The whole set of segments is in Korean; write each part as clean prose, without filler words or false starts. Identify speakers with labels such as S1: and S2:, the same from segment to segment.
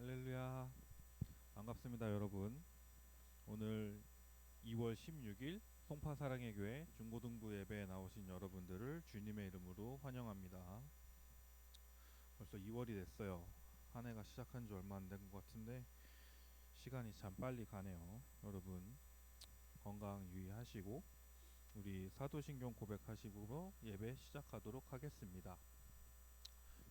S1: 할렐루야. 반갑습니다, 여러분. 오늘 2월 16일 송파 사랑의 교회 중고등부 예배에 나오신 여러분들을 주님의 이름으로 환영합니다. 벌써 2월이 됐어요. 한 해가 시작한 지 얼마 안 된 것 같은데 시간이 참 빨리 가네요. 여러분 건강 유의하시고 우리 사도신경 고백하시고 예배 시작하도록 하겠습니다.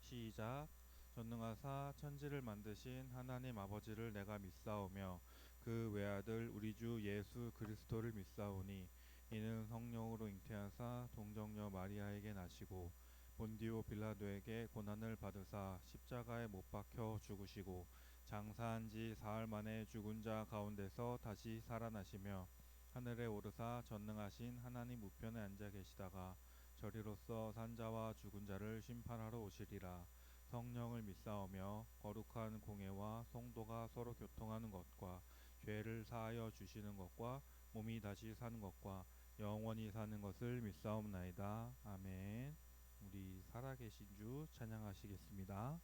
S1: 시작. 전능하사 천지를 만드신 하나님 아버지를 내가 믿사오며 그 외아들 우리 주 예수 그리스도를 믿사오니 이는 성령으로 잉태하사 동정녀 마리아에게 나시고 본디오 빌라도에게 고난을 받으사 십자가에 못 박혀 죽으시고 장사한 지 사흘 만에 죽은 자 가운데서 다시 살아나시며 하늘에 오르사 전능하신 하나님 우편에 앉아 계시다가 저리로서 산자와 죽은 자를 심판하러 오시리라. 성령을 믿사오며 거룩한 공예와 성도가 서로 교통하는 것과 죄를 사하여 주시는 것과 몸이 다시 사는 것과 영원히 사는 것을 믿사옵나이다. 아멘. 우리 살아계신 주 찬양하시겠습니다.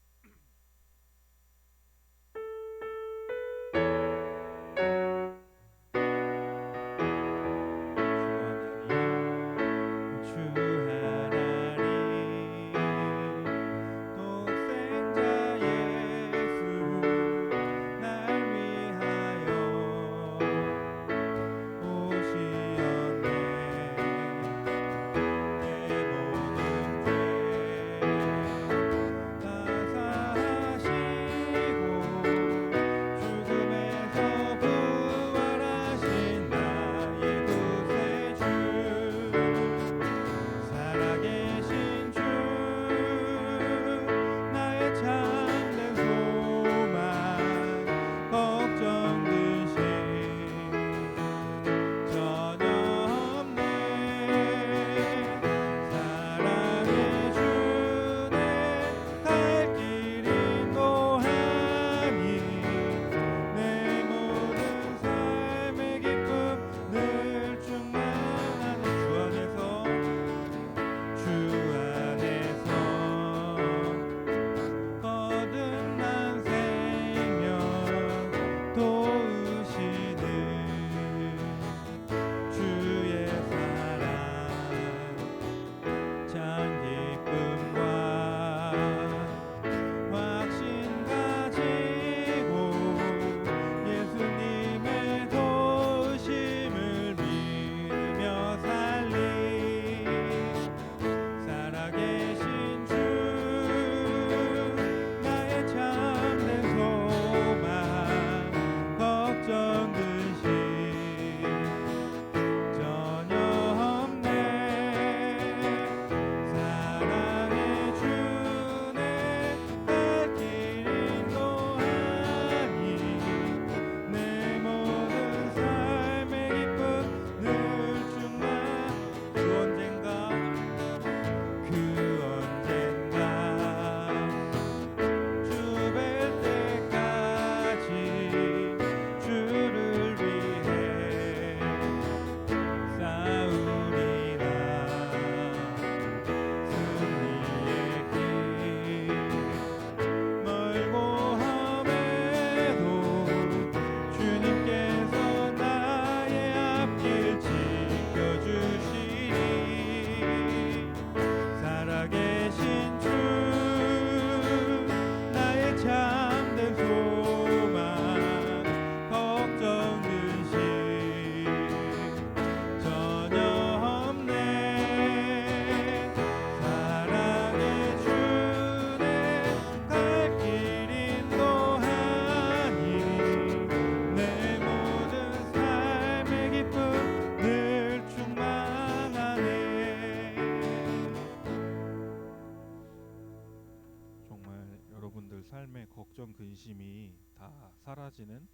S1: 여러분들 삶의 걱정 근심이 다 사라지는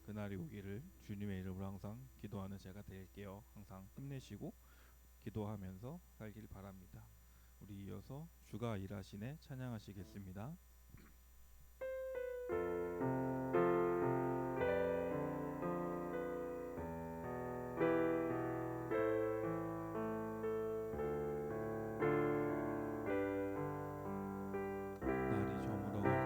S1: 그날이 오기를 주님의 이름으로 항상 기도하는 제가 될게요. 항상 힘내시고 기도하면서 살길 바랍니다. 우리 이어서 주가 일하시네 찬양하시겠습니다. 날이 저물어갈 때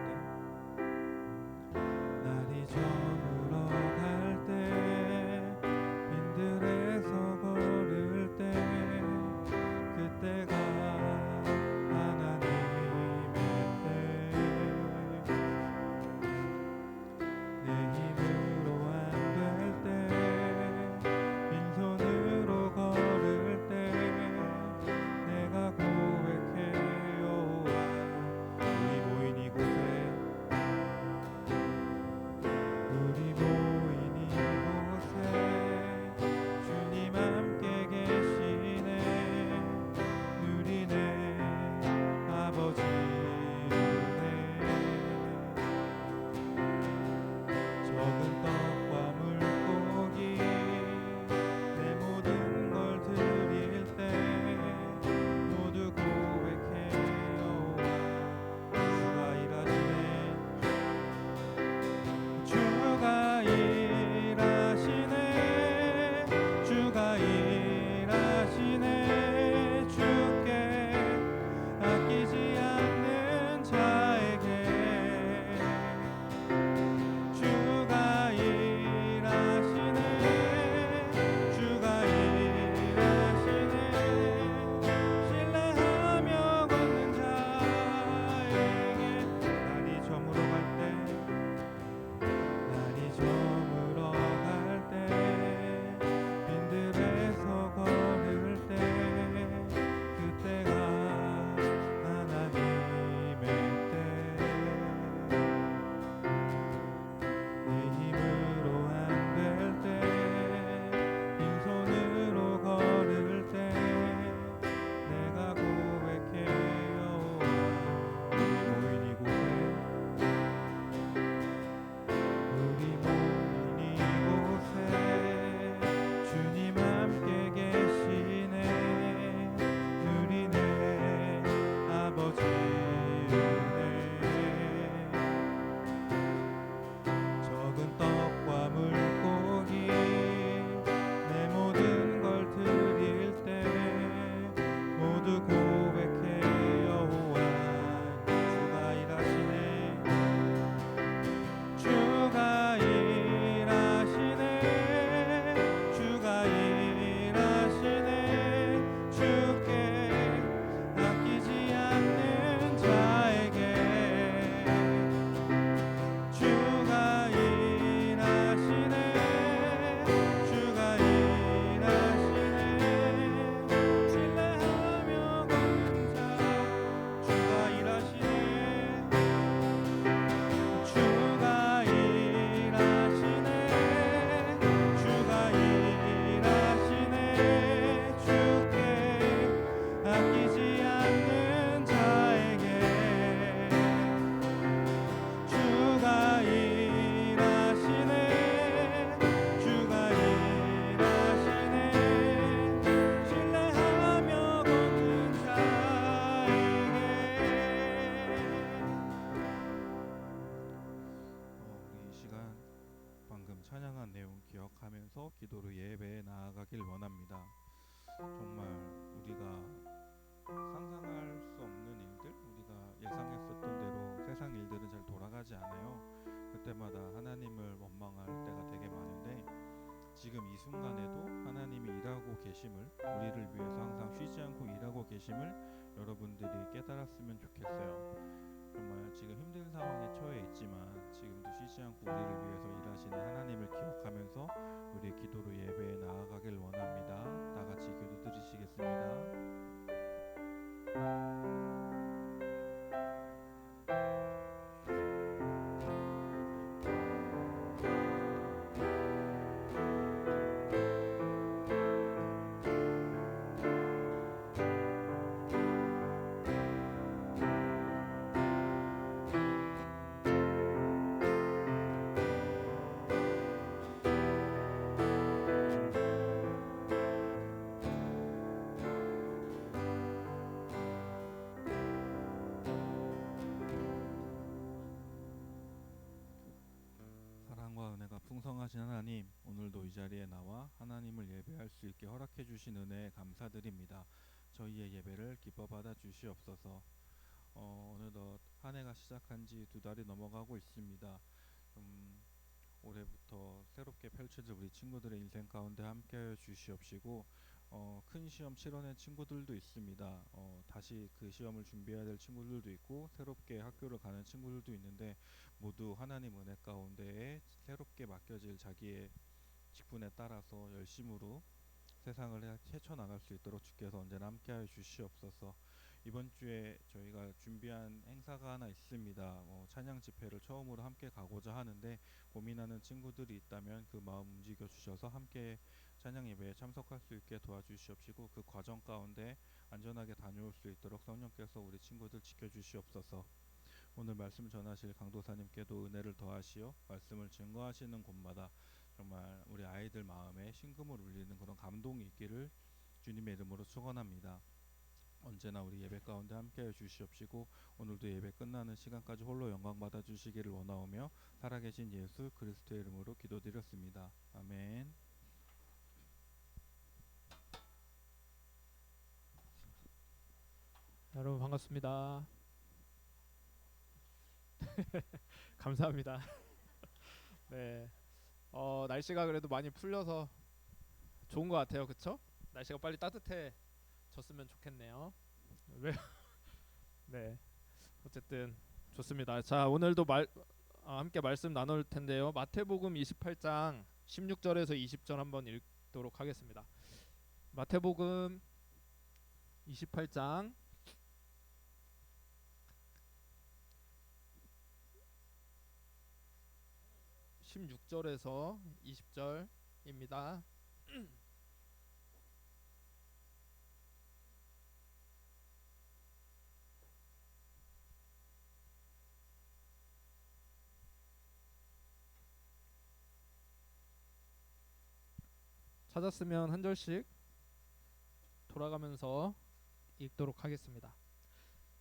S1: 찬양한 내용 기억하면서 기도로 예배에 나아가길 원합니다. 정말 우리가 상상할 수 없는 일들, 우리가 예상했었던 대로 세상 일들은 잘 돌아가지 않아요. 그때마다 하나님을 원망할 때가 되게 많은데, 지금 이 순간에도 하나님이 일하고 계심을, 우리를 위해서 항상 쉬지 않고 일하고 계심을 여러분들이 깨달았으면 좋겠어요. 정말 지금 힘든 상황에 처해 있지만 지금도 쉬지 않고 우리를 위해서 일하시는 하나님을 기억하면서 우리의 기도로 예배에 나아가길 원합니다. 다 같이 기도 드리시겠습니다. 사랑과 은혜가 풍성하신 하나님, 오늘도 이 자리에 나와 하나님을 예배할 수 있게 허락해 주신 은혜에 감사드립니다. 저희의 예배를 기뻐 받아 주시옵소서. 어느덧 한 해가 시작한 지 2달이 넘어가고 있습니다. 올해부터 새롭게 펼쳐질 우리 친구들의 인생 가운데 함께하여 주시옵시고, 큰 시험 치러낸 친구들도 있습니다. 다시 그 시험을 준비해야 될 친구들도 있고 새롭게 학교를 가는 친구들도 있는데, 모두 하나님 은혜 가운데에 새롭게 맡겨질 자기의 직분에 따라서 열심으로 세상을 헤쳐나갈 수 있도록 주께서 언제나 함께하여 주시옵소서. 이번 주에 저희가 준비한 행사가 하나 있습니다. 찬양 집회를 처음으로 함께 가고자 하는데, 고민하는 친구들이 있다면 그 마음 움직여 주셔서 함께 찬양 예배에 참석할 수 있게 도와주시옵시고, 그 과정 가운데 안전하게 다녀올 수 있도록 성령께서 우리 친구들 지켜주시옵소서. 오늘 말씀 전하실 강도사님께도 은혜를 더하시어 말씀을 증거하시는 곳마다 정말 우리 아이들 마음에 심금을 울리는 그런 감동이 있기를 주님의 이름으로 축원합니다. 언제나 우리 예배 가운데 함께해 주시옵시고, 오늘도 예배 끝나는 시간까지 홀로 영광 받아 주시기를 원하오며 살아계신 예수 그리스도의 이름으로 기도드렸습니다. 아멘.
S2: 여러분 반갑습니다. 감사합니다. 네, 날씨가 그래도 많이 풀려서 좋은 것 같아요, 그쵸? 날씨가 빨리 따뜻해졌으면 좋겠네요. 왜? 네, 어쨌든 좋습니다. 자, 오늘도 함께 말씀 나눌 텐데요. 마태복음 28장 16절에서 20절 한번 읽도록 하겠습니다. 마태복음 28장 16절에서 20절입니다. 찾았으면 한 절씩 돌아가면서 읽도록 하겠습니다.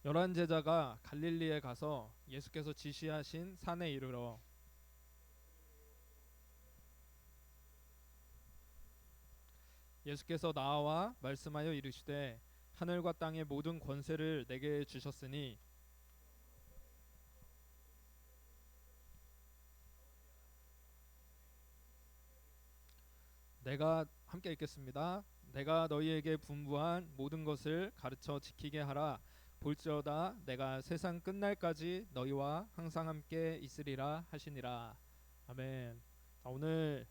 S2: 11제자가 갈릴리에 가서 예수께서 지시하신 산에 이르러 예수께서 나와 말씀하여 이르시되 하늘과 땅의 모든 권세를 내게 주셨으니 내가 함께 읽겠습니다. 내가 너희에게 분부한 모든 것을 가르쳐 지키게 하라. 볼지어다 내가 세상 끝날까지 너희와 항상 함께 있으리라 하시니라. 아멘. 오늘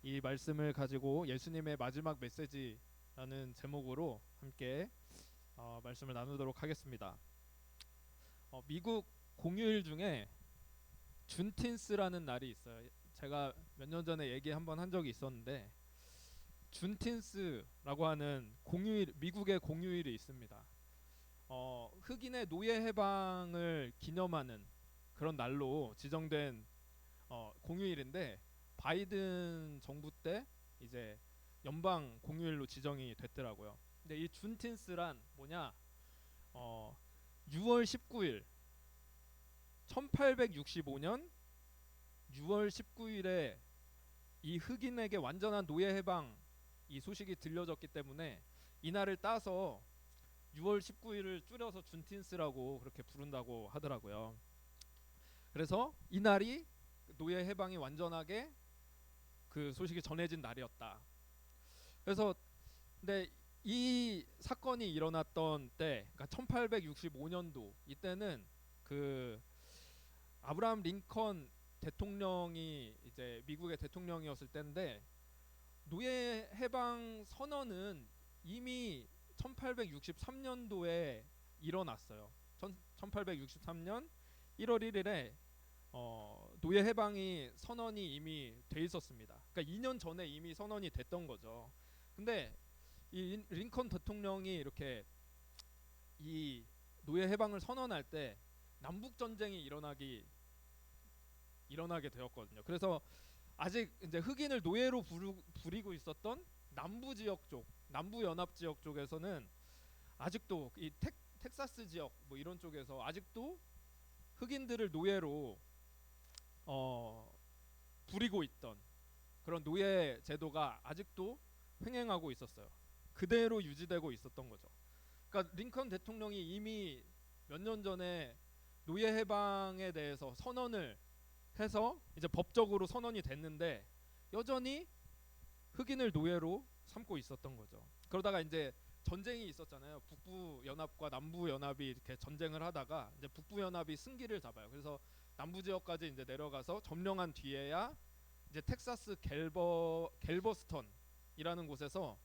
S2: 이 말씀을 가지고 예수님의 마지막 메시지라는 제목으로 함께 말씀을 나누도록 하겠습니다. 미국 공휴일 중에 준틴스라는 날이 있어요. 제가 몇 년 전에 얘기 한번 한 적이 있었는데, 준틴스라고 하는 공휴일, 미국의 공휴일이 있습니다. 흑인의 노예 해방을 기념하는 그런 날로 지정된 공휴일인데, 바이든 정부 때 이제 연방 공휴일로 지정이 됐더라고요. 근데 이 준틴스란 뭐냐? 6월 19일 1865년 6월 19일에 이 흑인에게 완전한 노예 해방 이 소식이 들려졌기 때문에 이날을 따서 6월 19일을 줄여서 준틴스라고 그렇게 부른다고 하더라고요. 그래서 이날이 노예 해방이 완전하게 그 소식이 전해진 날이었다. 그래서 근데 이 사건이 일어났던 때, 그러니까 1865년도 이때는 그 아브라함 링컨 대통령이 이제 미국의 대통령이었을 때인데 노예 해방 선언은 이미 1863년도에 일어났어요. 1863년 1월 1일에 노예 해방이 선언이 이미 돼 있었습니다. 그러니까 2년 전에 이미 선언이 됐던 거죠. 근데 이 링컨 대통령이 이렇게 이 노예 해방을 선언할 때 남북 전쟁이 일어나게 되었거든요. 그래서 아직 이제 흑인을 노예로 부리고 있었던 남부 지역 쪽, 남부 연합 지역 쪽에서는 아직도 이 텍사스 지역 뭐 이런 쪽에서 아직도 흑인들을 노예로 부리고 있던 그런 노예 제도가 아직도 횡행하고 있었어요. 그대로 유지되고 있었던 거죠. 그러니까 링컨 대통령이 이미 몇 년 전에 노예 해방에 대해서 선언을 해서 이제 법적으로 선언이 됐는데 여전히 흑인을 노예로 삼고 있었던 거죠. 그러다가 이제 전쟁이 있었잖아요. 북부 연합과 남부 연합이 이렇게 전쟁을 하다가 이제 북부 연합이 승기를 잡아요. 그래서 남부 지역까지 이제 내려가서 점령한 뒤에야 이제 텍사스 갤버스턴이라는 곳에서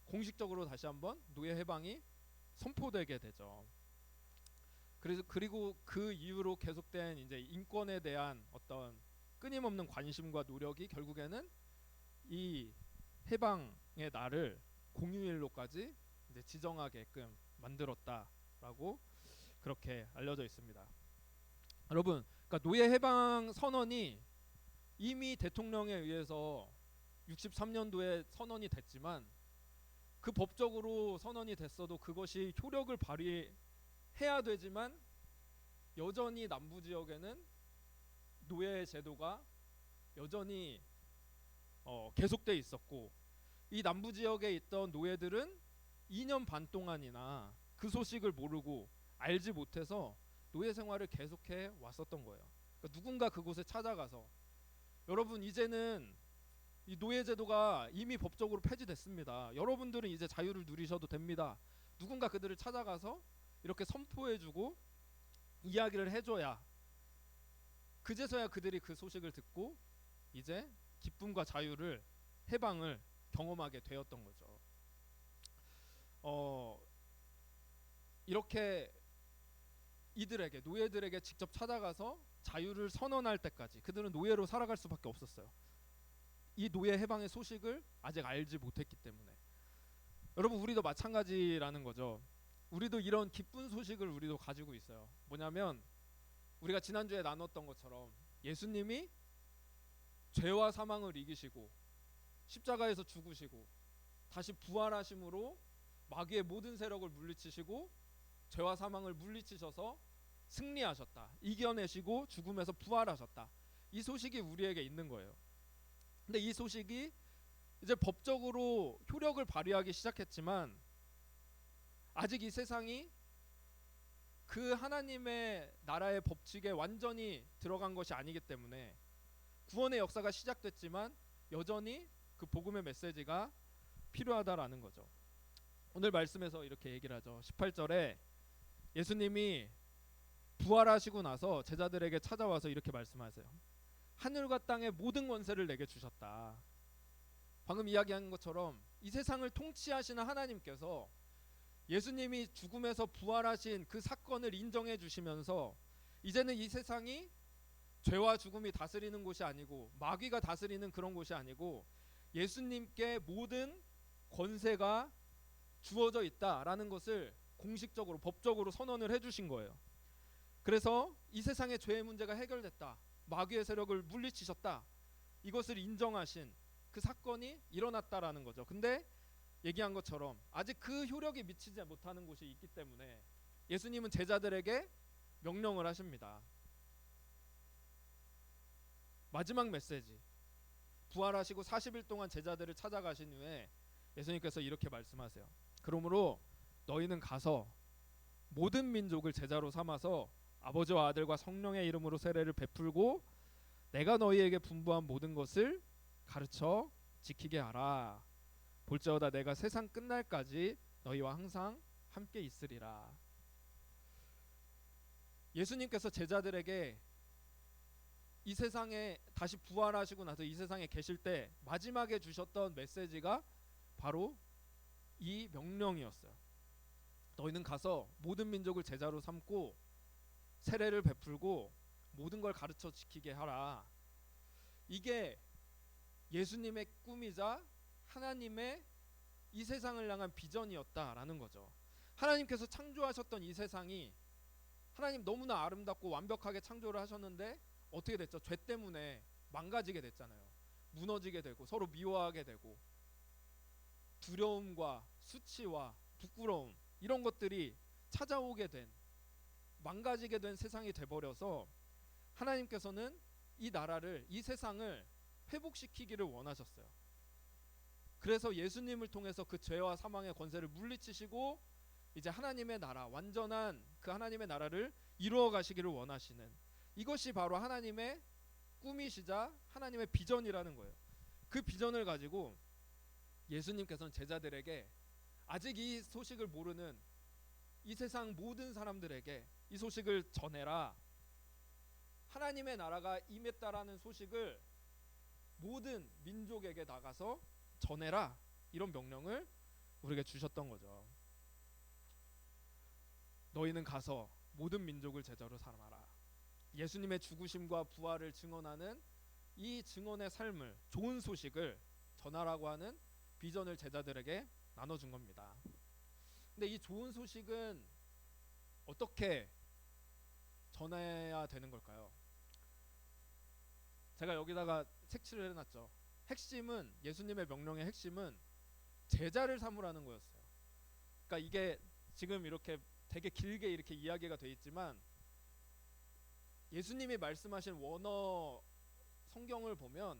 S2: 공식적으로 다시 한번 노예 해방이 선포되게 되죠. 그리고 그 이후로 계속된 이제 인권에 대한 어떤 끊임없는 관심과 노력이 결국에는 이 해방의 날을 공휴일로까지 이제 지정하게끔 만들었다라고 그렇게 알려져 있습니다. 여러분, 그러니까 노예 해방 선언이 이미 대통령에 의해서 63년도에 선언이 됐지만 그 법적으로 선언이 됐어도 그것이 효력을 발휘해야 되지만 여전히 남부 지역에는 노예 제도가 여전히 계속돼 있었고 이 남부 지역에 있던 노예들은 2년 반 동안이나 그 소식을 모르고 알지 못해서 노예 생활을 계속해 왔었던 거예요. 그러니까 누군가 그곳에 찾아가서 여러분 이제는 이 노예 제도가 이미 법적으로 폐지됐습니다. 여러분들은 이제 자유를 누리셔도 됩니다. 누군가 그들을 찾아가서 이렇게 선포해주고 이야기를 해줘야 그제서야 그들이 그 소식을 듣고 이제 기쁨과 자유를 해방을 경험하게 되었던 거죠. 이렇게 이들에게 노예들에게 직접 찾아가서 자유를 선언할 때까지 그들은 노예로 살아갈 수밖에 없었어요. 이 노예 해방의 소식을 아직 알지 못했기 때문에. 여러분 우리도 마찬가지라는 거죠. 우리도 이런 기쁜 소식을 우리도 가지고 있어요. 뭐냐면 우리가 지난주에 나눴던 것처럼 예수님이 죄와 사망을 이기시고 십자가에서 죽으시고 다시 부활하심으로 마귀의 모든 세력을 물리치시고 죄와 사망을 물리치셔서 승리하셨다. 이겨내시고 죽음에서 부활하셨다. 이 소식이 우리에게 있는 거예요. 근데 이 소식이 이제 법적으로 효력을 발휘하기 시작했지만 아직 이 세상이 그 하나님의 나라의 법칙에 완전히 들어간 것이 아니기 때문에 구원의 역사가 시작됐지만 여전히 그 복음의 메시지가 필요하다라는 거죠. 오늘 말씀에서 이렇게 얘기를 하죠. 18절에 예수님이 부활하시고 나서 제자들에게 찾아와서 이렇게 말씀하세요. 하늘과 땅의 모든 권세를 내게 주셨다. 방금 이야기한 것처럼 이 세상을 통치하시는 하나님께서 예수님이 죽음에서 부활하신 그 사건을 인정해 주시면서 이제는 이 세상이 죄와 죽음이 다스리는 곳이 아니고 마귀가 다스리는 그런 곳이 아니고 예수님께 모든 권세가 주어져 있다라는 것을 공식적으로 법적으로 선언을 해주신 거예요. 그래서 이 세상의 죄의 문제가 해결됐다. 마귀의 세력을 물리치셨다. 이것을 인정하신 그 사건이 일어났다라는 거죠. 근데 얘기한 것처럼 아직 그 효력이 미치지 못하는 곳이 있기 때문에 예수님은 제자들에게 명령을 하십니다. 마지막 메시지, 부활하시고 40일 동안 제자들을 찾아가신 후에 예수님께서 이렇게 말씀하세요. 그러므로 너희는 가서 모든 민족을 제자로 삼아서 아버지와 아들과 성령의 이름으로 세례를 베풀고 내가 너희에게 분부한 모든 것을 가르쳐 지키게 하라. 볼지어다 내가 세상 끝날까지 너희와 항상 함께 있으리라. 예수님께서 제자들에게 이 세상에 다시 부활하시고 나서 이 세상에 계실 때 마지막에 주셨던 메시지가 바로 이 명령이었어요. 너희는 가서 모든 민족을 제자로 삼고 세례를 베풀고 모든 걸 가르쳐 지키게 하라. 이게 예수님의 꿈이자 하나님의 이 세상을 향한 비전이었다라는 거죠. 하나님께서 창조하셨던 이 세상이 하나님 너무나 아름답고 완벽하게 창조를 하셨는데 어떻게 됐죠? 죄 때문에 망가지게 됐잖아요. 무너지게 되고 서로 미워하게 되고 두려움과 수치와 부끄러움 이런 것들이 찾아오게 된 망가지게 된 세상이 돼버려서 하나님께서는 이 나라를 이 세상을 회복시키기를 원하셨어요. 그래서 예수님을 통해서 그 죄와 사망의 권세를 물리치시고 이제 하나님의 나라 완전한 그 하나님의 나라를 이루어 가시기를 원하시는 이것이 바로 하나님의 꿈이시자 하나님의 비전이라는 거예요. 그 비전을 가지고 예수님께서는 제자들에게 아직 이 소식을 모르는 이 세상 모든 사람들에게 이 소식을 전해라. 하나님의 나라가 임했다라는 소식을 모든 민족에게 나가서 전해라. 이런 명령을 우리에게 주셨던 거죠. 너희는 가서 모든 민족을 제자로 삼아라. 예수님의 죽으심과 부활을 증언하는 이 증언의 삶을 좋은 소식을 전하라고 하는 비전을 제자들에게 나눠준 겁니다. 근데 이 좋은 소식은 어떻게 전해야 되는 걸까요? 제가 여기다가 색칠을 해놨죠. 핵심은 예수님의 명령의 핵심은 제자를 삼으라는 거였어요. 그러니까 이게 지금 이렇게 되게 길게 이렇게 이야기가 돼 있지만 예수님이 말씀하신 원어 성경을 보면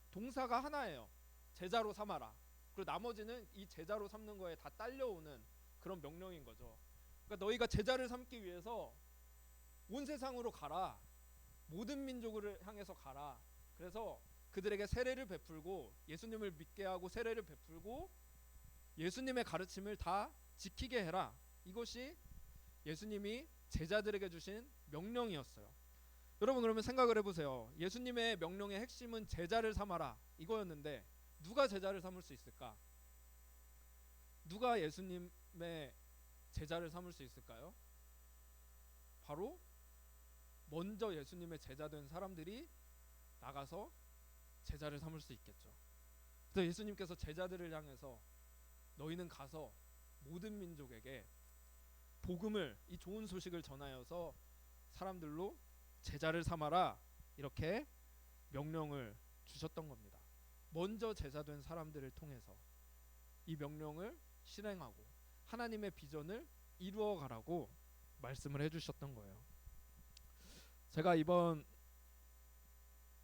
S2: 동사가 하나예요. 제자로 삼아라. 그리고 나머지는 이 제자로 삼는 거에 다 딸려오는 그런 명령인 거죠. 그러니까 너희가 제자를 삼기 위해서 온 세상으로 가라. 모든 민족을 향해서 가라. 그래서 그들에게 세례를 베풀고 예수님을 믿게 하고 세례를 베풀고 예수님의 가르침을 다 지키게 해라. 이것이 예수님이 제자들에게 주신 명령이었어요. 여러분 그러면 생각을 해보세요. 예수님의 명령의 핵심은 제자를 삼아라 이거였는데 누가 제자를 삼을 수 있을까? 누가 예수님의 제자를 삼을 수 있을까요? 바로 먼저 예수님의 제자 된 사람들이 나가서 제자를 삼을 수 있겠죠. 그래서 예수님께서 제자들을 향해서 너희는 가서 모든 민족에게 복음을 이 좋은 소식을 전하여서 사람들로 제자를 삼아라 이렇게 명령을 주셨던 겁니다. 먼저 제자 된 사람들을 통해서 이 명령을 실행하고 하나님의 비전을 이루어 가라고 말씀을 해주셨던 거예요. 제가 이번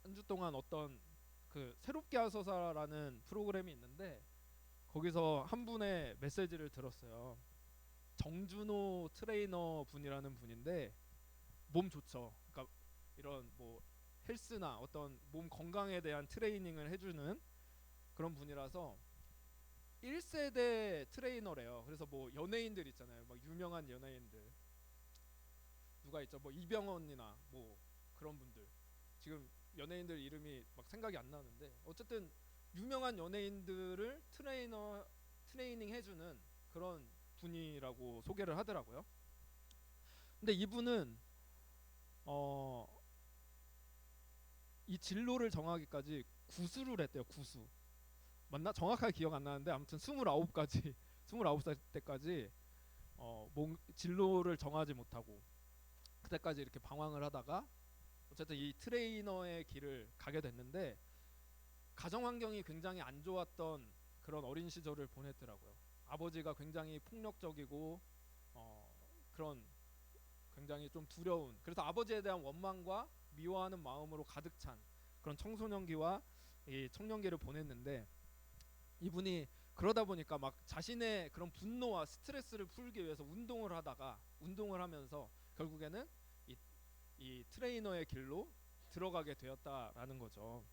S2: 한 주 동안 어떤 그 새롭게 하소서라는 프로그램이 있는데 거기서 한 분의 메시지를 들었어요. 정준호 트레이너 분이라는 분인데 몸 좋죠. 그러니까 이런 뭐 헬스나 어떤 몸 건강에 대한 트레이닝을 해주는 그런 분이라서 1세대 트레이너래요. 그래서 뭐 연예인들 있잖아요. 막 유명한 연예인들 누가 있죠? 뭐 이병헌이나 뭐 그런 분들 지금 연예인들 이름이 막 생각이 안 나는데 어쨌든 유명한 연예인들을 트레이닝 해주는 그런 분이라고 소개를 하더라고요. 근데 이분은 이 진로를 정하기까지 구수를 했대요. 구수 맞나? 정확하게 기억 안 나는데 아무튼 29살 때까지 진로를 정하지 못하고 그때까지 이렇게 방황을 하다가 어쨌든 이 트레이너의 길을 가게 됐는데 가정 환경이 굉장히 안 좋았던 그런 어린 시절을 보냈더라고요. 아버지가 굉장히 폭력적이고 그런 굉장히 좀 두려운 그래서 아버지에 대한 원망과 미워하는 마음으로 가득 찬 그런 청소년기와 이 청년기를 보냈는데 이분이 그러다 보니까 막 자신의 그런 분노와 스트레스를 풀기 위해서 운동을 하면서 결국에는 이, 이 트레이너의 길로 들어가게 되었다라는 거죠.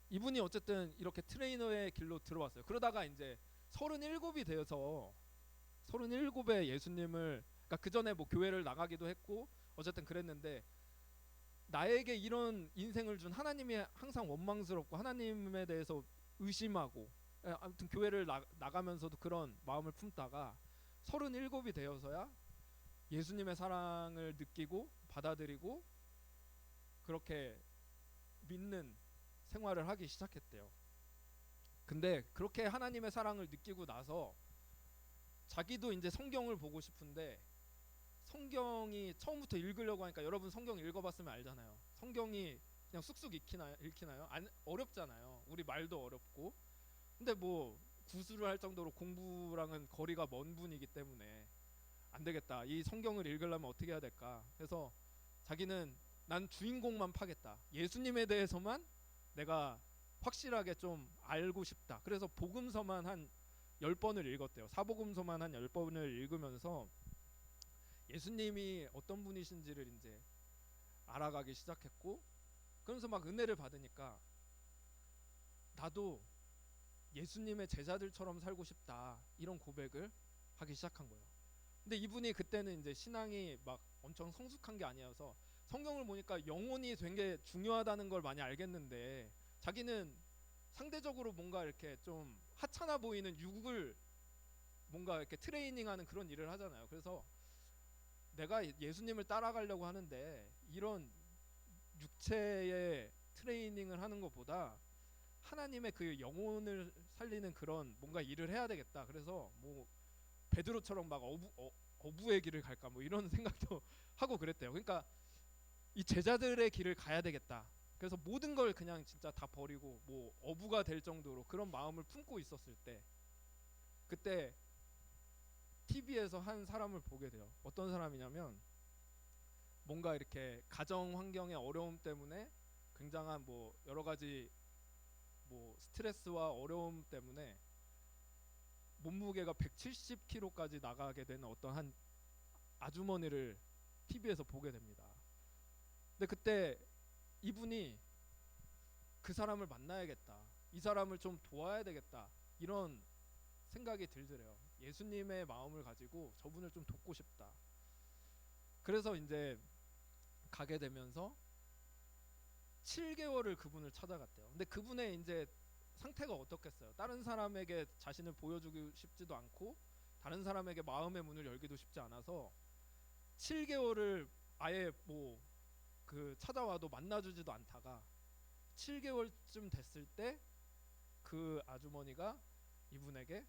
S2: 이분이 어쨌든 이렇게 트레이너의 길로 들어왔어요. 그러다가 이제 37이 되어서 37에 예수님을, 그러니까 그 전에 뭐 교회를 나가기도 했고 어쨌든 그랬는데, 나에게 이런 인생을 준 하나님이 항상 원망스럽고 하나님에 대해서 의심하고, 아무튼 교회를 나가면서도 그런 마음을 품다가 37이 되어서야 예수님의 사랑을 느끼고 받아들이고 그렇게 믿는 생활을 하기 시작했대요. 근데 그렇게 하나님의 사랑을 느끼고 나서 자기도 이제 성경을 보고 싶은데, 성경이 처음부터 읽으려고 하니까, 여러분 성경 읽어봤으면 알잖아요. 성경이 그냥 쑥쑥 읽히나요? 어렵잖아요. 우리 말도 어렵고. 근데 뭐 구술을 할 정도로 공부랑은 거리가 먼 분이기 때문에 안 되겠다. 이 성경을 읽으려면 어떻게 해야 될까? 그래서 자기는 난 주인공만 파겠다. 예수님에 대해서만 내가 확실하게 좀 알고 싶다. 그래서 복음서만 한 10번을 읽었대요. 사복음서만 한 10번을 읽으면서 예수님이 어떤 분이신지를 이제 알아가기 시작했고, 그러면서 막 은혜를 받으니까 나도 예수님의 제자들처럼 살고 싶다, 이런 고백을 하기 시작한 거예요. 근데 이분이 그때는 이제 신앙이 막 엄청 성숙한 게 아니어서 성경을 보니까 영혼이 된 게 중요하다는 걸 많이 알겠는데, 자기는 상대적으로 뭔가 이렇게 좀 하찮아 보이는 육을 뭔가 이렇게 트레이닝하는 그런 일을 하잖아요. 그래서 내가 예수님을 따라가려고 하는데 이런 육체의 트레이닝을 하는 것보다 하나님의 그 영혼을 살리는 그런 뭔가 일을 해야 되겠다. 그래서 뭐 베드로처럼 막 어부의 길을 갈까 뭐 이런 생각도 하고 그랬대요. 그러니까 이 제자들의 길을 가야 되겠다. 그래서 모든 걸 그냥 진짜 다 버리고 뭐 어부가 될 정도로 그런 마음을 품고 있었을 때, 그때 TV에서 한 사람을 보게 돼요. 어떤 사람이냐면, 뭔가 이렇게 가정 환경의 어려움 때문에 굉장한 뭐 여러 가지 뭐 스트레스와 어려움 때문에 몸무게가 170kg까지 나가게 되는 어떤 한 아주머니를 TV에서 보게 됩니다. 근데 그때 이분이 그 사람을 만나야겠다, 이 사람을 좀 도와야 되겠다, 이런 생각이 들더래요. 예수님의 마음을 가지고 저분을 좀 돕고 싶다. 그래서 이제 가게 되면서 7개월을 그분을 찾아갔대요. 근데 그분의 이제 상태가 어떻겠어요? 다른 사람에게 자신을 보여주고 싶지도 않고 다른 사람에게 마음의 문을 열기도 쉽지 않아서 7개월을 아예 뭐 그 찾아와도 만나주지도 않다가 7개월쯤 됐을 때 그 아주머니가 이분에게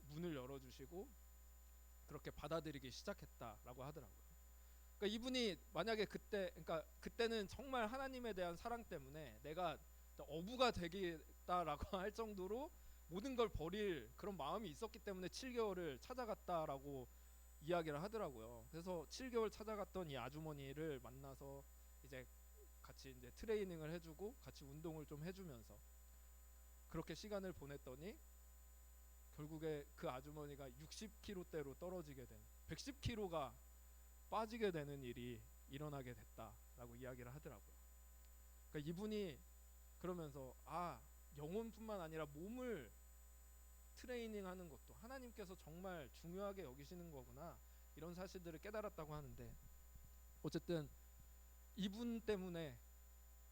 S2: 문을 열어주시고 그렇게 받아들이기 시작했다라고 하더라고요. 그러니까 이분이 만약에 그러니까 그때는 정말 하나님에 대한 사랑 때문에 내가 어부가 되겠다라고 할 정도로 모든 걸 버릴 그런 마음이 있었기 때문에 7개월을 찾아갔다라고 이야기를 하더라고요. 그래서 7개월 찾아갔던 이 아주머니를 만나서 이제 같이 이제 트레이닝을 해주고 같이 운동을 좀 해주면서 그렇게 시간을 보냈더니 결국에 그 아주머니가 60kg대로 떨어지게 된, 110kg가 빠지게 되는 일이 일어나게 됐다라고 이야기를 하더라고요. 그러니까 이분이 그러면서 영혼뿐만 아니라 몸을 트레이닝하는 것도 하나님께서 정말 중요하게 여기시는 거구나, 이런 사실들을 깨달았다고 하는데, 어쨌든 이분 때문에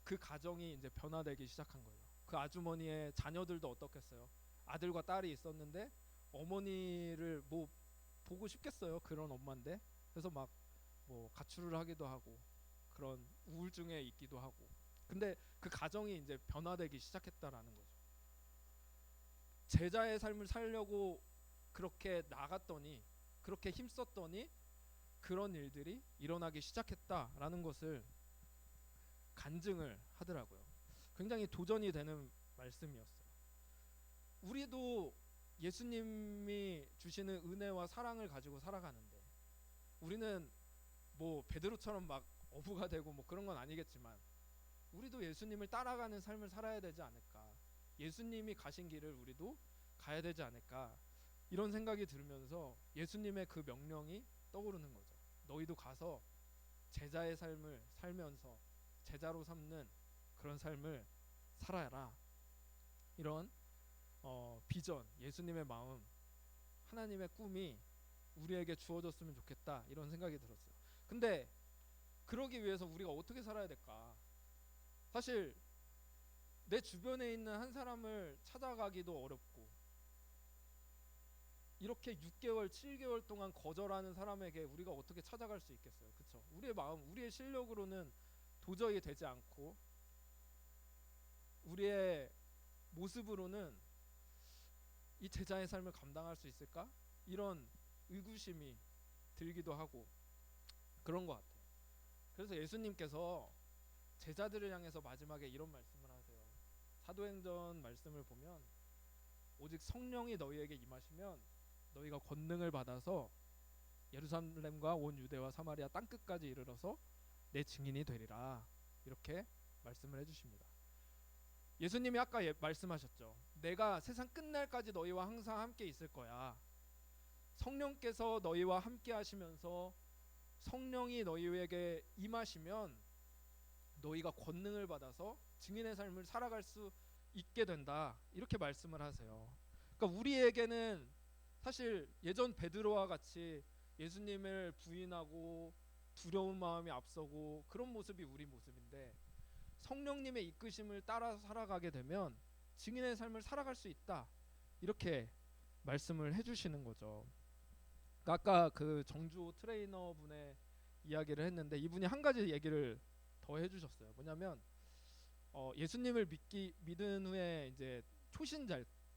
S2: 그 가정이 이제 변화되기 시작한 거예요. 그 아주머니의 자녀들도 어떻겠어요? 아들과 딸이 있었는데 어머니를 뭐 보고 싶겠어요? 그런 엄마인데. 그래서 막 뭐 가출을 하기도 하고 그런 우울증에 있기도 하고. 근데 그 가정이 이제 변화되기 시작했다라는 거죠. 제자의 삶을 살려고 그렇게 나갔더니, 그렇게 힘썼더니 그런 일들이 일어나기 시작했다라는 것을 간증을 하더라고요. 굉장히 도전이 되는 말씀이었어요. 우리도 예수님이 주시는 은혜와 사랑을 가지고 살아가는데, 우리는 뭐 베드로처럼 막 어부가 되고 뭐 그런 건 아니겠지만 우리도 예수님을 따라가는 삶을 살아야 되지 않을까? 예수님이 가신 길을 우리도 가야 되지 않을까? 이런 생각이 들면서 예수님의 그 명령이 떠오르는 거죠. 너희도 가서 제자의 삶을 살면서 제자로 삼는 그런 삶을 살아라. 이런 비전, 예수님의 마음, 하나님의 꿈이 우리에게 주어졌으면 좋겠다. 이런 생각이 들었어요. 근데 그러기 위해서 우리가 어떻게 살아야 될까? 사실 내 주변에 있는 한 사람을 찾아가기도 어렵고, 이렇게 6개월, 7개월 동안 거절하는 사람에게 우리가 어떻게 찾아갈 수 있겠어요? 그렇죠? 우리의 마음, 우리의 실력으로는 도저히 되지 않고, 우리의 모습으로는 이 제자의 삶을 감당할 수 있을까? 이런 의구심이 들기도 하고 그런 것 같아요. 그래서 예수님께서 제자들을 향해서 마지막에 이런 말씀을 하세요. 사도행전 말씀을 보면 오직 성령이 너희에게 임하시면 너희가 권능을 받아서 예루살렘과 온 유대와 사마리아 땅끝까지 이르러서 내 증인이 되리라. 이렇게 말씀을 해주십니다. 예수님이 아까 말씀하셨죠. 내가 세상 끝날까지 너희와 항상 함께 있을 거야. 성령께서 너희와 함께 하시면서 성령이 너희에게 임하시면 너희가 권능을 받아서 증인의 삶을 살아갈 수 있게 된다. 이렇게 말씀을 하세요. 그러니까 우리에게는 사실 예전 베드로와 같이 예수님을 부인하고 두려운 마음이 앞서고 그런 모습이 우리 모습인데, 성령님의 이끄심을 따라 살아가게 되면 증인의 삶을 살아갈 수 있다. 이렇게 말씀을 해주시는 거죠. 그러니까 아까 그 정주호 트레이너 분의 이야기를 했는데, 이분이 한 가지 얘기를 더 해주셨어요. 뭐냐면 예수님을 믿은 후에 이제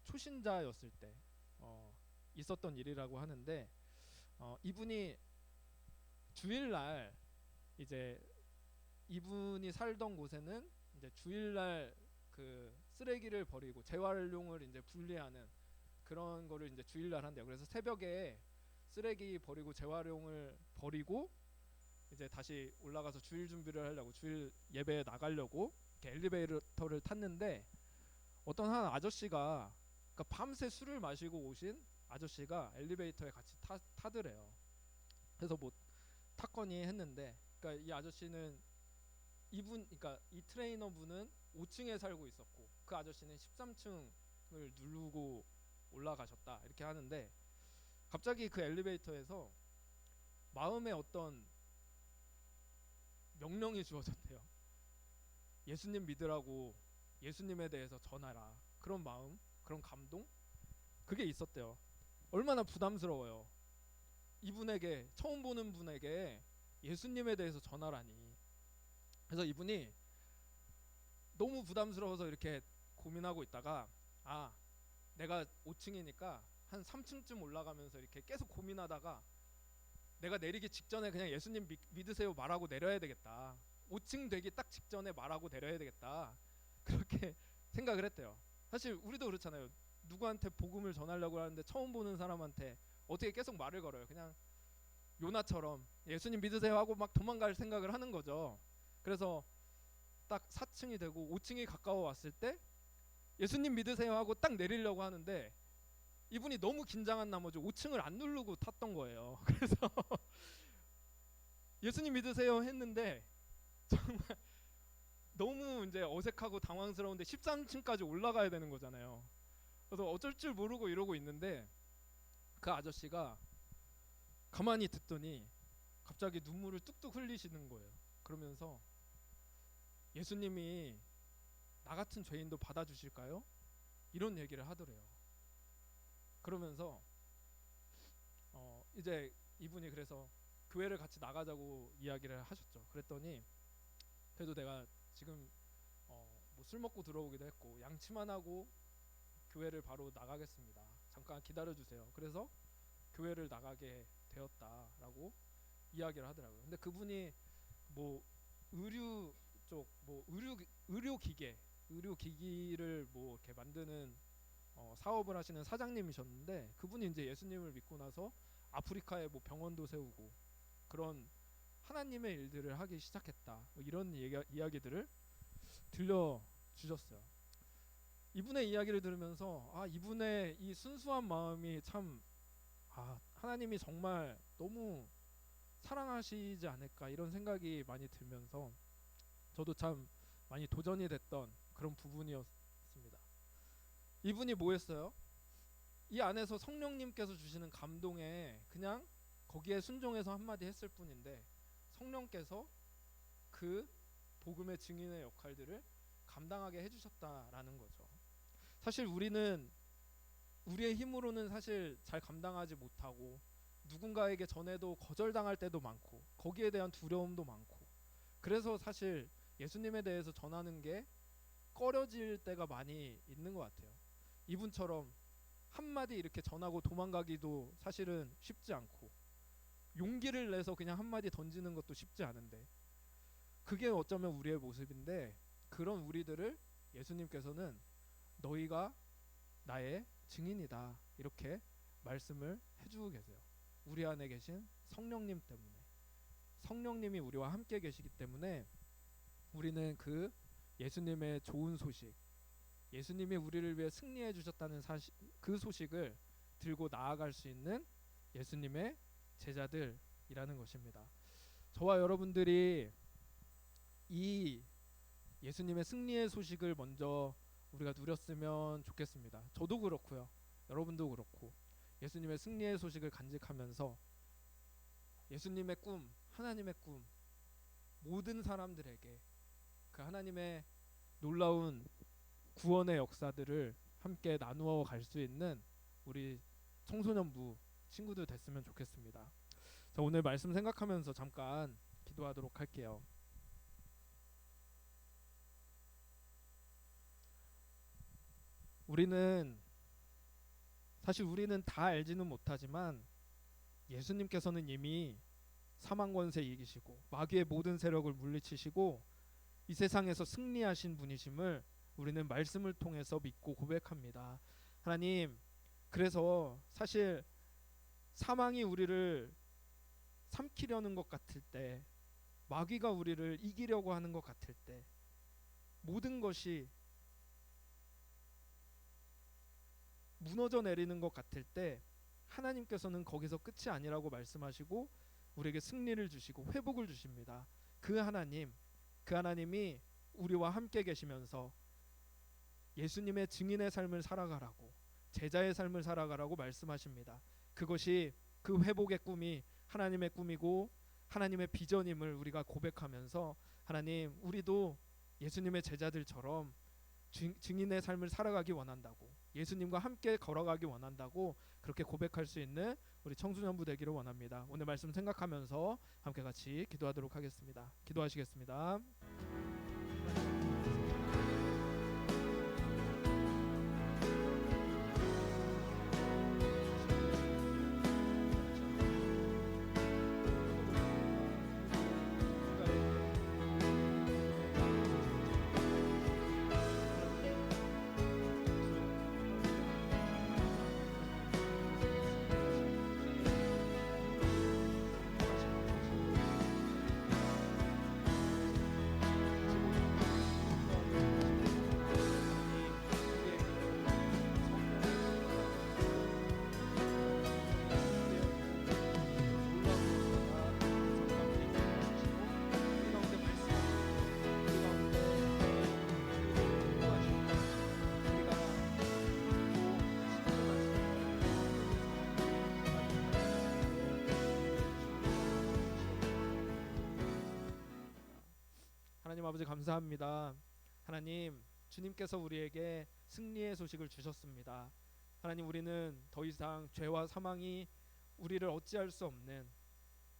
S2: 초신자였을 때 있었던 일이라고 하는데, 이분이 주일날 이제 이분이 살던 곳에는 이제 주일날 그 쓰레기를 버리고 재활용을 이제 분리하는 그런 거를 이제 주일날 한대요. 그래서 새벽에 쓰레기 버리고 재활용을 버리고 이제 다시 올라가서 주일 준비를 하려고, 주일 예배에 나가려고 이렇게 엘리베이터를 탔는데, 어떤 한 아저씨가, 그러니까 밤새 술을 마시고 오신 아저씨가 엘리베이터에 같이 타더래요. 그래서 뭐 탔거니 했는데, 그러니까 이 아저씨는 그러니까 이 트레이너 분은 5층에 살고 있었고 그 아저씨는 13층을 누르고 올라가셨다. 이렇게 하는데 갑자기 그 엘리베이터에서 마음에 어떤 명령이 주어졌대요. 예수님 믿으라고, 예수님에 대해서 전하라. 그런 마음, 그런 감동, 그게 있었대요. 얼마나 부담스러워요. 이분에게, 처음 보는 분에게 예수님에 대해서 전하라니. 그래서 이분이 너무 부담스러워서 이렇게 고민하고 있다가, 내가 5층이니까 한 3층쯤 올라가면서 이렇게 계속 고민하다가 내가 내리기 직전에 그냥 예수님 믿으세요 말하고 내려야 되겠다. 5층 되기 딱 직전에 말하고 내려야 되겠다. 그렇게 생각을 했대요. 사실 우리도 그렇잖아요. 누구한테 복음을 전하려고 하는데 처음 보는 사람한테 어떻게 계속 말을 걸어요. 그냥 요나처럼 예수님 믿으세요 하고 막 도망갈 생각을 하는 거죠. 그래서 딱 4층이 되고 5층이 가까워 왔을 때 예수님 믿으세요 하고 딱 내리려고 하는데, 이분이 너무 긴장한 나머지 5층을 안 누르고 탔던 거예요. 그래서 예수님 믿으세요 했는데 정말 너무 이제 어색하고 당황스러운데 13층까지 올라가야 되는 거잖아요. 그래서 어쩔 줄 모르고 이러고 있는데 그 아저씨가 가만히 듣더니 갑자기 눈물을 뚝뚝 흘리시는 거예요. 그러면서 예수님이 나 같은 죄인도 받아주실까요? 이런 얘기를 하더래요. 그러면서 이제 이분이 그래서 교회를 같이 나가자고 이야기를 하셨죠. 그랬더니 그래도 내가 지금 뭐 술 먹고 들어오기도 했고 양치만 하고 교회를 바로 나가겠습니다. 잠깐 기다려주세요. 그래서 교회를 나가게 되었다라고 이야기를 하더라고요. 근데 그분이 뭐 의류 쪽, 뭐 의료기기를 뭐 이렇게 만드는 사업을 하시는 사장님이셨는데, 그분이 이제 예수님을 믿고 나서 아프리카에 뭐 병원도 세우고 그런 하나님의 일들을 하기 시작했다. 뭐 이런 이야기들을 들려주셨어요. 이분의 이야기를 들으면서 이분의 이 순수한 마음이 참 하나님이 정말 너무 사랑하시지 않을까 이런 생각이 많이 들면서 저도 참 많이 도전이 됐던 그런 부분이었습니다. 이분이 뭐였어요? 이 안에서 성령님께서 주시는 감동에 그냥 거기에 순종해서 한마디 했을 뿐인데 성령께서 그 복음의 증인의 역할들을 감당하게 해주셨다라는 거죠. 사실 우리는 우리의 힘으로는 사실 잘 감당하지 못하고 누군가에게 전해도 거절당할 때도 많고 거기에 대한 두려움도 많고 그래서 사실 예수님에 대해서 전하는 게 꺼려질 때가 많이 있는 것 같아요. 이분처럼 한마디 이렇게 전하고 도망가기도 사실은 쉽지 않고 용기를 내서 그냥 한마디 던지는 것도 쉽지 않은데 그게 어쩌면 우리의 모습인데 그런 우리들을 예수님께서는 너희가 나의 증인이다 이렇게 말씀을 해주고 계세요. 우리 안에 계신 성령님 때문에 성령님이 우리와 함께 계시기 때문에 우리는 그 예수님의 좋은 소식 예수님이 우리를 위해 승리해 주셨다는 그 소식을 들고 나아갈 수 있는 예수님의 제자들이라는 것입니다. 저와 여러분들이 이 예수님의 승리의 소식을 먼저 우리가 누렸으면 좋겠습니다. 저도 그렇고요. 여러분도 그렇고 예수님의 승리의 소식을 간직하면서 예수님의 꿈, 하나님의 꿈 모든 사람들에게 그 하나님의 놀라운 구원의 역사들을 함께 나누어 갈 수 있는 우리 청소년부 친구들 됐으면 좋겠습니다. 자, 오늘 말씀 생각하면서 잠깐 기도하도록 할게요. 사실 우리는 다 알지는 못하지만 예수님께서는 이미 사망 권세 이기시고 마귀의 모든 세력을 물리치시고 이 세상에서 승리하신 분이심을 우리는 말씀을 통해서 믿고 고백합니다. 하나님, 그래서 사실 사망이 우리를 삼키려는 것 같을 때 마귀가 우리를 이기려고 하는 것 같을 때 모든 것이 무너져 내리는 것 같을 때 하나님께서는 거기서 끝이 아니라고 말씀하시고 우리에게 승리를 주시고 회복을 주십니다. 그 하나님이 우리와 함께 계시면서 예수님의 증인의 삶을 살아가라고 제자의 삶을 살아가라고 말씀하십니다. 그것이 그 회복의 꿈이 하나님의 꿈이고 하나님의 비전임을 우리가 고백하면서 하나님 우리도 예수님의 제자들처럼 증인의 삶을 살아가기 원한다고 예수님과 함께 걸어가기 원한다고 그렇게 고백할 수 있는 우리 청소년부 되기를 원합니다. 오늘 말씀 생각하면서 함께 같이 기도하도록 하겠습니다. 기도하시겠습니다. 하나님 아버지 감사합니다. 하나님 주님께서 우리에게 승리의 소식을 주셨습니다. 하나님 우리는 더 이상 죄와 사망이 우리를 어찌할 수 없는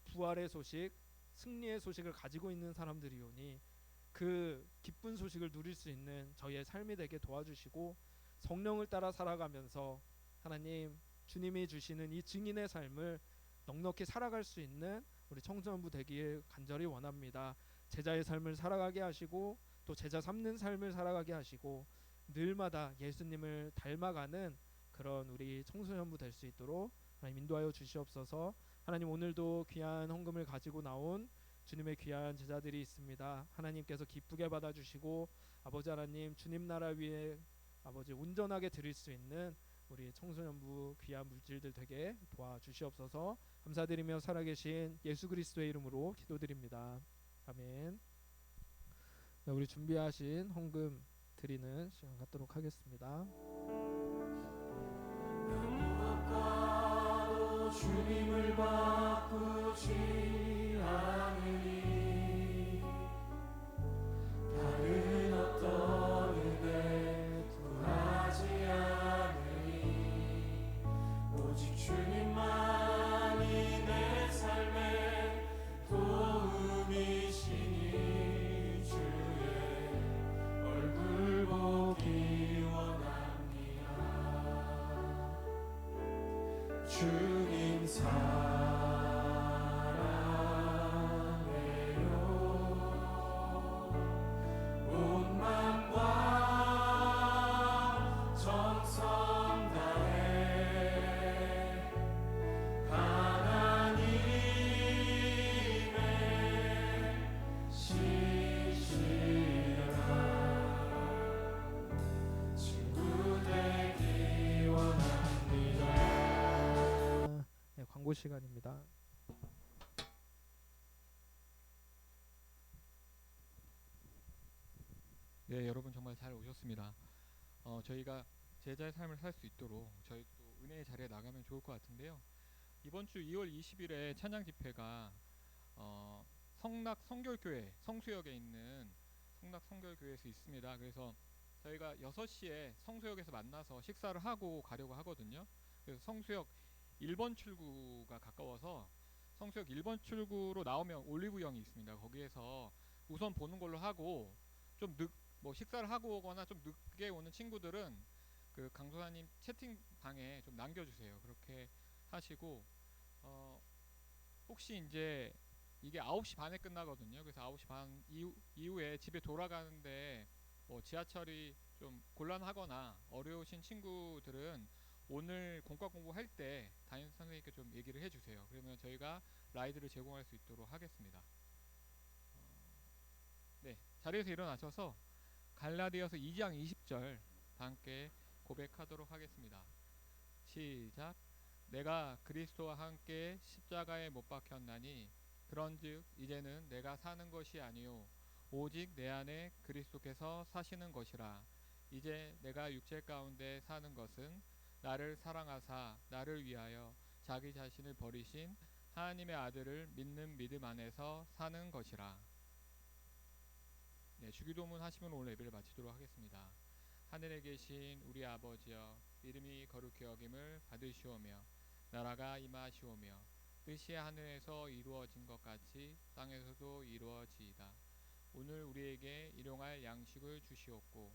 S2: 부활의 소식, 승리의 소식을 가지고 있는 사람들이오니 그 기쁜 소식을 누릴 수 있는 저희의 삶이 되게 도와주시고 성령을 따라 살아가면서 하나님 주님이 주시는 이 증인의 삶을 넉넉히 살아갈 수 있는 우리 청소년부 되기를 간절히 원합니다. 제자의 삶을 살아가게 하시고 또 제자 삼는 삶을 살아가게 하시고 늘마다 예수님을 닮아가는 그런 우리 청소년부 될 수 있도록 하나님 인도하여 주시옵소서. 하나님 오늘도 귀한 헌금을 가지고 나온 주님의 귀한 제자들이 있습니다. 하나님께서 기쁘게 받아주시고 아버지 하나님 주님 나라 위에 아버지 온전하게 드릴 수 있는 우리 청소년부 귀한 물질들 되게 도와주시옵소서. 감사드리며 살아계신 예수 그리스도의 이름으로 기도드립니다. 아멘. 네, 우리 준비하신 헌금 드리는 시간 갖도록 하겠습니다.
S3: 무엇과도 주님을 바꾸지 않으니 다른 어떤 은혜 구하지 않으니 오직 주님만이 내 삶의 도움이시니 주의 얼굴 보기 원합니다. 주님 사랑해요. 온 맘과 정성 다해 하나님의 신실한 친구 되기 원합니다.
S2: 네, 광고 시간입니다.
S4: 네, 여러분 정말 잘 오셨습니다. 저희가 제자의 삶을 살 수 있도록 저희 또 은혜의 자리에 나가면 좋을 것 같은데요. 이번 주 2월 20일에 찬양 집회가 성낙 성결교회 성수역에 있는 성낙 성결교회에서 있습니다. 그래서 저희가 6시에 성수역에서 만나서 식사를 하고 가려고 하거든요. 그래서 성수역 1번 출구가 가까워서 성수역 1번 출구로 나오면 올리브영이 있습니다. 거기에서 우선 보는 걸로 하고 좀 식사를 하고 오거나 좀 늦게 오는 친구들은 그 강도사님 채팅방에 좀 남겨주세요. 그렇게 하시고 혹시 이제 이게 9시 반에 끝나거든요. 그래서 9시 반 이후에 집에 돌아가는데 뭐 지하철이 좀 곤란하거나 어려우신 친구들은 오늘 공과 공부할 때 담임 선생님께 좀 얘기를 해주세요. 그러면 저희가 라이드를 제공할 수 있도록 하겠습니다. 네, 자리에서 일어나셔서 갈라디아서 2장 20절 다 함께 고백하도록 하겠습니다. 시작. 내가 그리스도와 함께 십자가에 못 박혔나니 그런즉 이제는 내가 사는 것이 아니요 오직 내 안에 그리스도께서 사시는 것이라. 이제 내가 육체 가운데 사는 것은 나를 사랑하사 나를 위하여 자기 자신을 버리신 하나님의 아들을 믿는 믿음 안에서 사는 것이라. 네, 주기도문 하시면 오늘 예배를 마치도록 하겠습니다. 하늘에 계신 우리 아버지여, 이름이 거룩히 여김을 받으시오며 나라가 임하시오며 뜻이 하늘에서 이루어진 것 같이 땅에서도 이루어지이다. 오늘 우리에게 일용할 양식을 주시옵고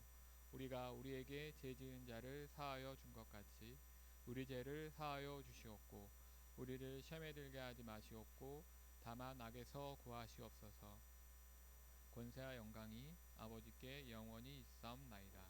S4: 우리가 우리에게 죄 지은 자를 사하여 준 것 같이 우리 죄를 사하여 주시옵고 우리를 시험에 들게 하지 마시옵고 다만 악에서 구하시옵소서. 권세와 영광이 아버지께 영원히 있사옵나이다.